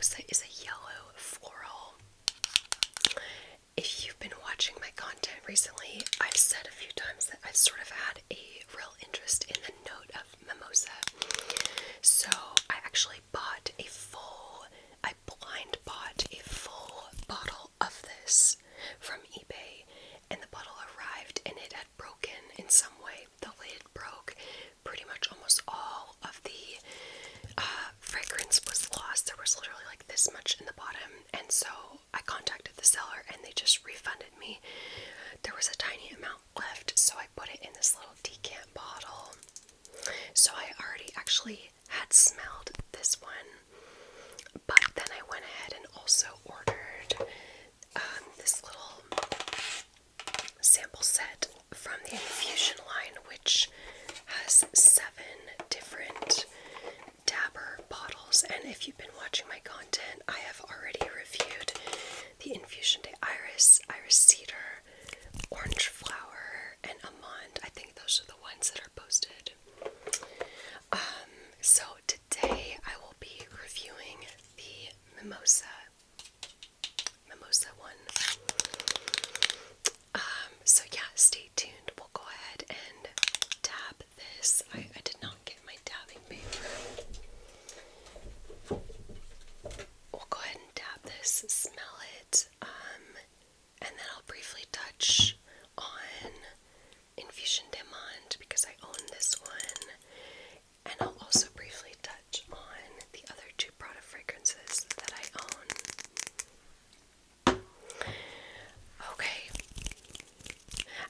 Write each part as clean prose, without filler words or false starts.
Mimosa is a yellow floral. If you've been watching my content recently, I've said a few times that I've sort of had a real interest in the note of mimosa. So I actually I blind bought a full bottle of this from eBay, and the bottle arrived and it had broken in some way. The lid broke. Pretty much almost all of the fragrance was lost. There was literally like this much in the bottom, and so I contacted the seller and they just refunded me. There was a tiny amount left, so I put it in this little decant bottle. So I already actually had smelled this one, but then I went ahead and also ordered this little sample set from the Infusion line, which has 7 different dabber bottles. And if you've been watching my content, I have already reviewed the Infusion de Iris, Iris Cedar, Orange Flower, and Amande. I think those are the ones that are posted. So today I will be reviewing the Mimosa one. So yeah, stay tuned. We'll go ahead and dab this. I did not get my dabbing paper. We'll go ahead and dab this, smell it, and then I'll briefly touch on Infusion d'Amande because I own this one, and I'll also briefly touch on the other 2 Prada fragrances that I own. Okay.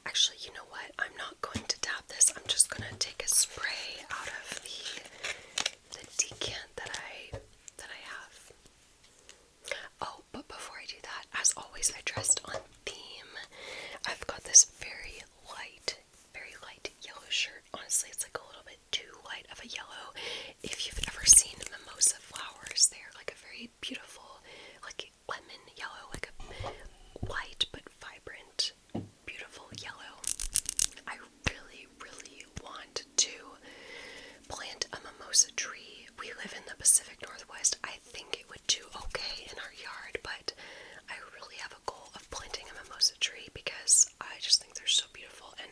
Actually, you know what? I'm not going to dab this. I'm just gonna take a spray out of the decant that I have. Oh, but before I do that, as always, I dressed on theme. I've got this very light yellow shirt. Honestly, it's like a little bit too light of a yellow. If you've ever seen mimosa flowers, they're like a very beautiful, like lemon yellow, like a light but vibrant, beautiful yellow. I really, really want to plant a mimosa tree. We live in the Pacific Northwest. I think it would do okay in our yard, but I really have a goal of planting a mimosa tree because I just think they're so beautiful, and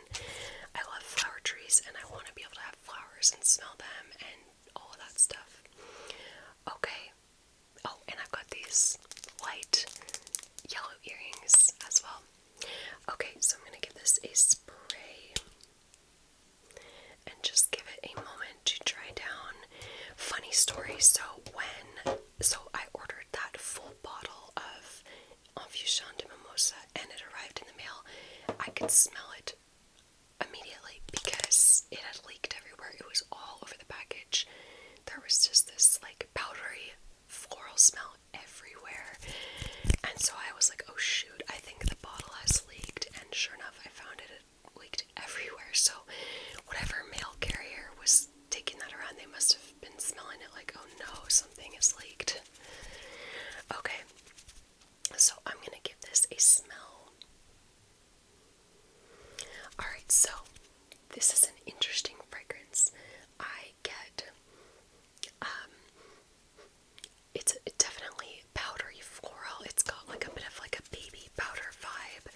I love flower trees, and I want to be able to have flowers and smell them and all of that stuff. Okay. Oh, and I've got these light yellow earrings as well. Okay, so I'm going to give this a spray and just give it a moment to dry down. Funny story, so I ordered that full bottle of Infusion de Mimosa and it arrived in the mail. I could smell it immediately because it had leaked everywhere. It was all over the package. There was just this like powdery floral smell everywhere. And so I was like, oh shoot, I think the bottle has leaked. And sure enough, I found it leaked everywhere. So whatever mail carrier was taking that around, they must have been smelling it like, oh no, something is leaked. Okay, so I'm gonna give this a smell. Alright, so this is an interesting fragrance. I get, it's definitely powdery floral. It's got like a bit of like a baby powder vibe,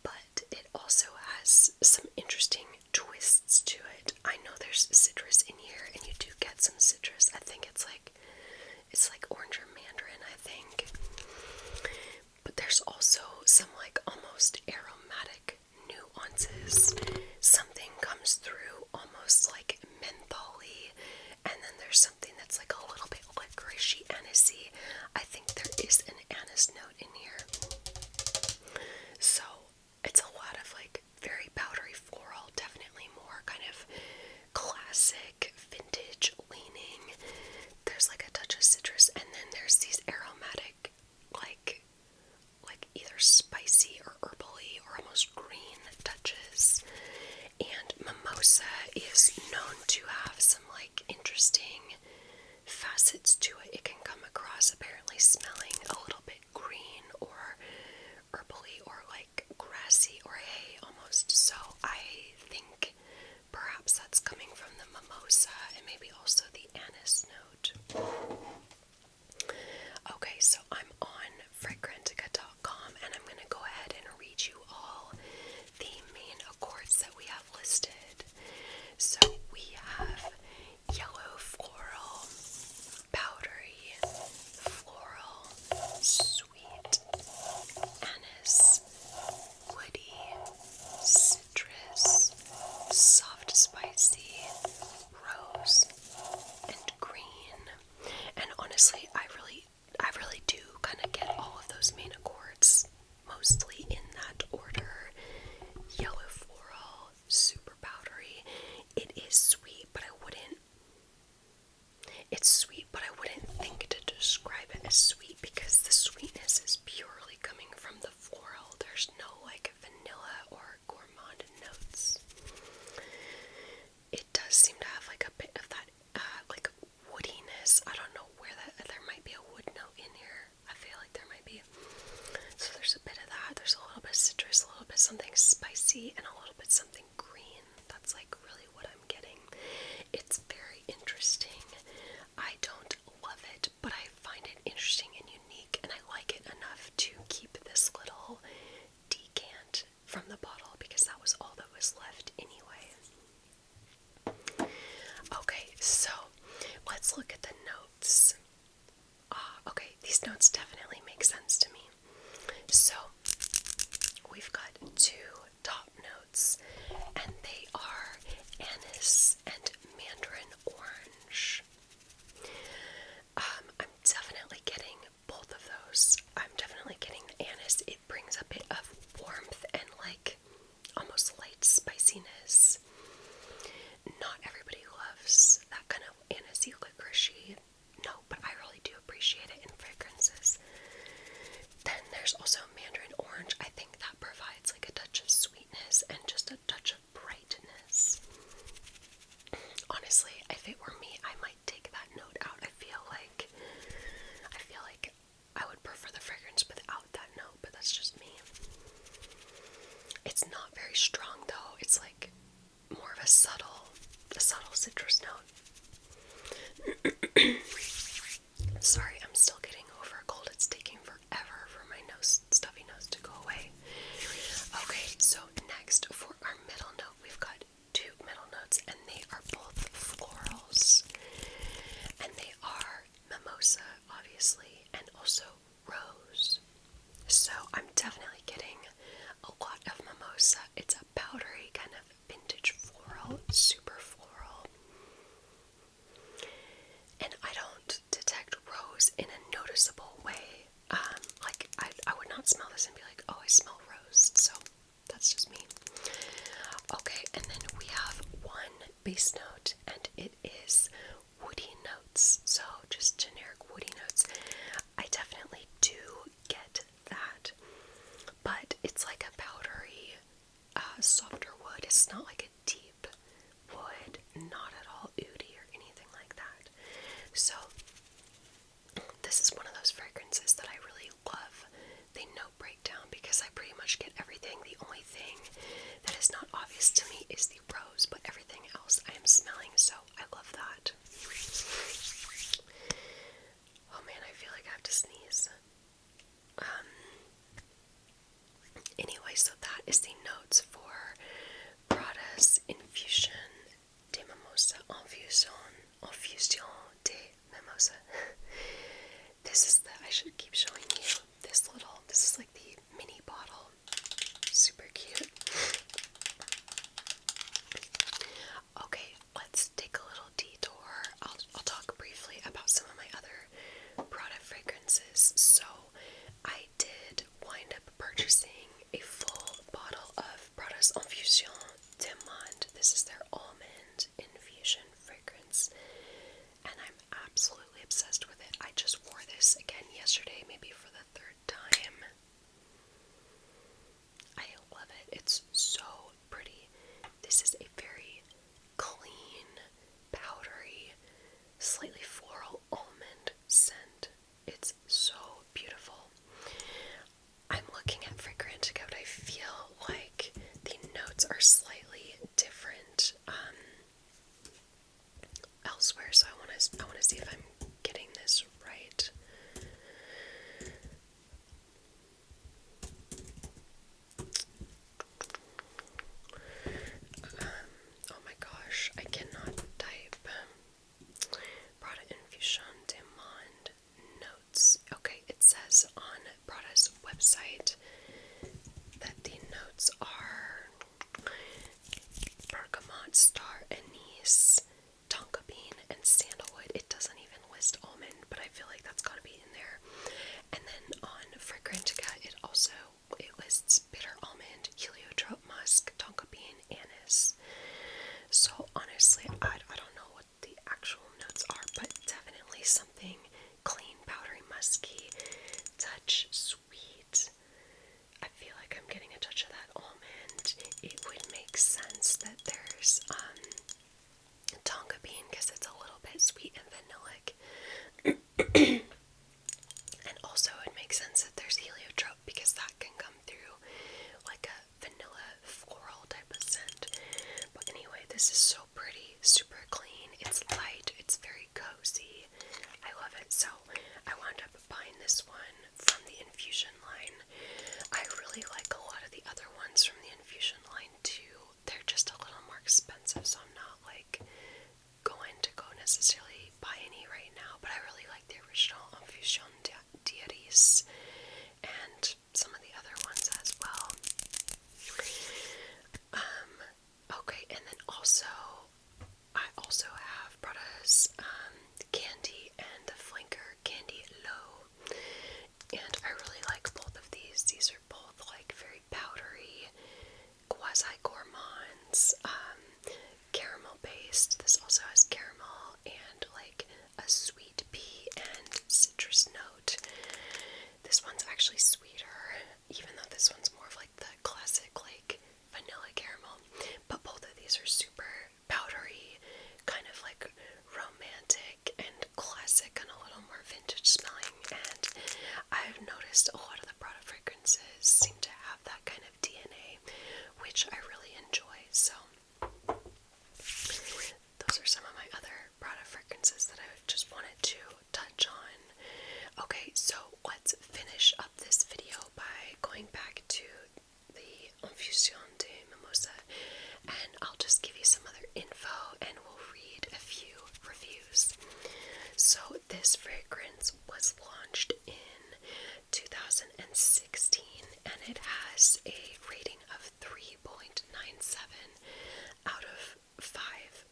but it also has some interesting twists to it. I know there's citrus in here, and you do get some citrus. I think it's like orange or mandarin, I think. But there's also some like almost aromatic nuances. Something comes through almost like mentholy, and then there's something that's like a little bit licoricey, anisey. I think there is an anise note in here. So it's a lot of like very powdery floral, definitely more kind of classic vintage leaning. There's like a touch of citrus, and then there's these aromatic like either spicy or herbally or almost green touches. And mimosa is known to have some like interesting facets to it. It can come across apparently smelling a little bit green or herbally or like grassy or hay almost. So I think perhaps that's coming from the mimosa and maybe also the anise note. Okay. sweet, anise, woody, citrus, soft, spicy, rose, and green. And honestly, I really do kind of get all of those main accords, mostly in that order. Yellow floral, super powdery. It is sweet, but I wouldn't. It's sweet, but I wouldn't think to describe it as sweet because the sweetness is purely coming from the floral. There's no like vanilla or gourmand notes. It does seem to have like a bit of that like woodiness. I don't know where there might be a wood note in here. I feel like there might be. So there's a bit of that. There's a little bit of citrus, a little bit something spicy, and a little bit something green. That's like really what I'm getting. It's very interesting. I don't love it, but I find it interesting and unique, and I like it enough to keep this little decant from the bottle because that was all that was left anyway. Okay, so let's look at the notes. Okay, these notes definitely make sense to me. So we've got two top notes, and they are anise and mandarin orange. I'm definitely getting both of those. I'm definitely getting the anise. It brings a bit of warmth and like almost light spiciness. Not everybody loves that kind of anisey licoricey. No, but I really do appreciate it in fragrances. Then there's also mandarin orange. I think that provides like a touch of sweetness and just a touch of brightness. Honestly, if it were me, I might take that note out. I feel like I would prefer the fragrance without that note, but that's just me. It's not very strong though. It's like more of a subtle citrus note. Sorry, I'm still getting over a cold. It's taking forever for my stuffy nose to go away. Okay, so next for our middle note, we've got two middle notes, and they are both florals. And they are mimosa, obviously, and also rose. So I'm definitely getting a lot of mimosa. It's a powdery kind of vintage floral, super floral. And I don't detect rose in a noticeable way. Like I would not smell this and be like, oh, I smell rose. So that's just me. Okay, and then we have one base note, and it is woody notes. So just generic woody notes. I definitely do get that, but it's like a powdery, softer wood. It's not like a deep wood, not at all oody or anything like that. So this is one of those fragrances that I really love the note breakdown because I pretty much get everything. The only thing that is not obvious to me is the rose, but everything else I am smelling, so I love that. Oh man, I feel like I have to sneeze. Anyway, so that is the notes for Prada's Infusion de Mimosa. Infusion de Mimosa. This is I should keep showing you this is like the mini bottle. Super cute. Okay, let's take a little detour. I'll talk briefly about some of my other Prada fragrances. So, I did wind up purchasing a full bottle of Prada's Infusion de Monde. This is their almond infusion fragrance, and I'm absolutely obsessed with it. I just wore this again yesterday, maybe for the third time. I love it. It's so pretty. This is a very clean, powdery, slightly floral almond scent. It's so beautiful. I'm looking at Fragrantica, but I feel like the notes are slightly different elsewhere, so I want to see if I'm getting this right. Oh my gosh, I cannot type. Prada Infusion de Monde notes. website that the notes are bergamot, star anise, tonka bean, and sandalwood. It doesn't even list almond, but I feel like that's gotta be in there. And then on Fragrantica, it lists bitter almond, heliotrope musk, tonka bean, anise. So honestly, I don't know what the actual notes are, but definitely something clean, powdery, musky, touch sweet. I feel like I'm getting a touch of that almond. It would make sense that there's tonka bean because it's a little bit sweet and vanillic. And also it makes sense that there's heliotrope because that can come through like a vanilla floral type of scent. But anyway, this is so pretty, super clean, it's light, it's very cozy. I love it. So I wound up buying this one from the Infusion line. I really like a lot of the other ones from the Infusion line too. They're just a little more expensive, so I'm not like going to go necessarily buy any right now, but I really like the original Infusion deities and some of the other ones as well. Okay, and then I also have Prada's Candy and the Flanker Candy Low, and I really like both of these. These are both like very powdery, quasi-gourmands, caramel based. This also has caramel and like a sweet pea and citrus note. This one's actually sweeter, even though this one's more of like the classic like vanilla caramel. But both of these are super powdery, kind of like romantic and classic and a little more vintage smelling. And I've noticed a lot of the Prada fragrances seem to have that kind of DNA, which I really enjoy. So those are some of my other Prada fragrances that I just wanted to touch on. Okay, so let's finish up this video by going back to the Infusion de Mimosa, and I'll just give you some other info and we'll read a few reviews. So this fragrance was launched in 2016 and it has a rating of 3.97 out of 5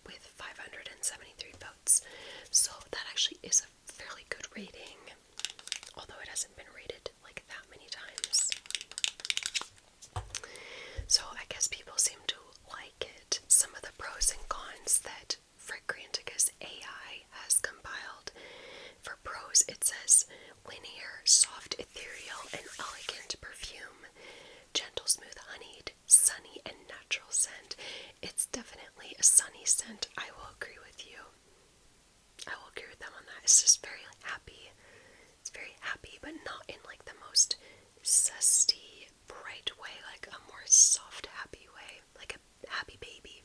with 573 votes. So that actually is a fairly good rating, although it hasn't been rated like that many times. So I guess people seem to like it. Some of the pros and cons that Fragrantica's AI has compiled. For pros, it says linear, soft, ethereal, and elegant perfume, gentle, smooth, honeyed, sunny, and natural scent. It's definitely a sunny scent. I will agree with you. I will agree with them on that. It's just very happy. It's very happy, but not in like the most zesty, bright way, like a more soft, happy way, like a happy baby.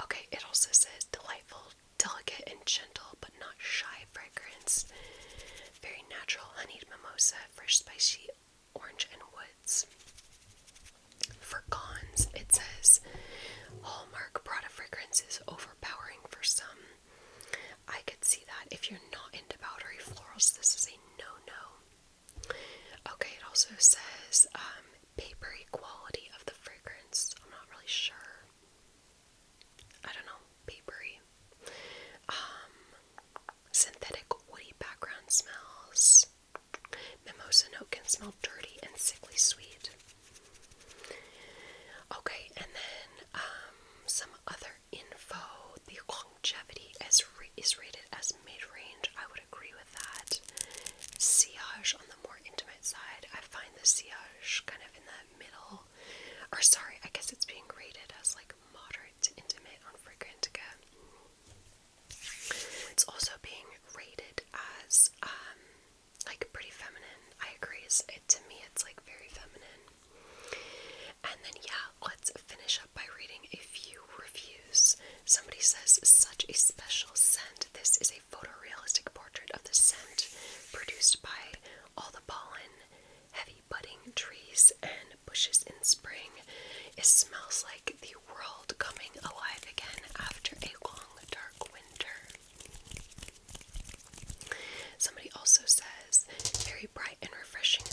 Okay, it also says delightful, delicate, and gentle, but not shy fragrance. Very natural, honeyed mimosa, fresh, spicy, orange, and woods. For cons, it says hallmark Prada fragrance is overpowering for some. I could see that. If you're not into powdery florals, this is a no-no. Okay, it also says papery quality of the fragrance. I'm not really sure. I don't know, papery. Synthetic woody background smells. Mimosa note can smell dirty and sickly sweet. Okay, and then some other info. The longevity is rated as mid-range. I would agree with that. Sillage on the more intimate side. I find the sillage kind of in the middle. Or sorry, I guess it's being rated as like moderate to intimate on Fragrantica. It's also being rated as like pretty feminine. I agree. To me, it's like very feminine. And then yeah, let's finish up by reading a few reviews. Somebody says, such a special scent. This is a photorealistic portrait of the scent produced by all the pollen, heavy budding trees, and bushes in spring. It smells like the world coming alive again after a long, dark winter. Somebody also says, very bright and refreshing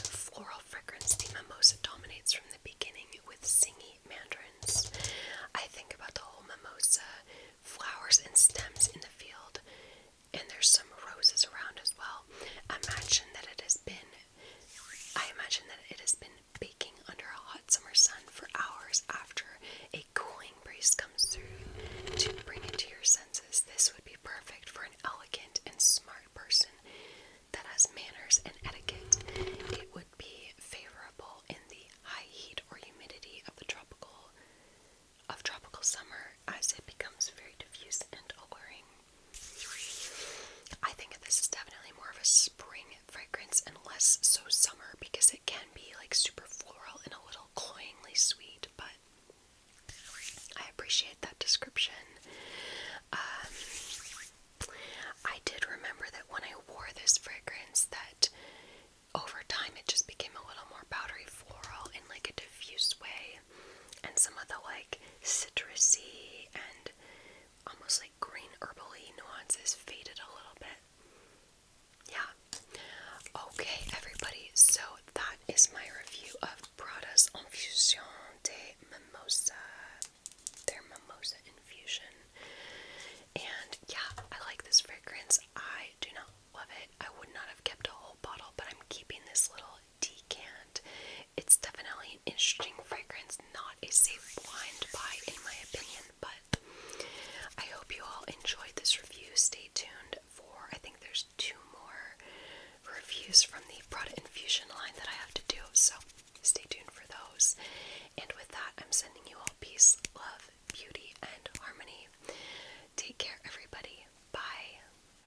less so summer because it can be like super floral and a little cloyingly sweet, but I appreciate that description. I did remember that when I wore this fragrance that over time it just became a little more powdery floral in like a diffuse way, and some of the like citrusy and almost like green herbally nuances faded a little bit. Yeah. Okay, everybody, so that is my review of Prada's Infusion de Mimosa, their Mimosa Infusion. And yeah, I like this fragrance. I do not love it. I would not have kept a whole bottle, but I'm keeping this little decant. It's definitely an interesting fragrance, not a safe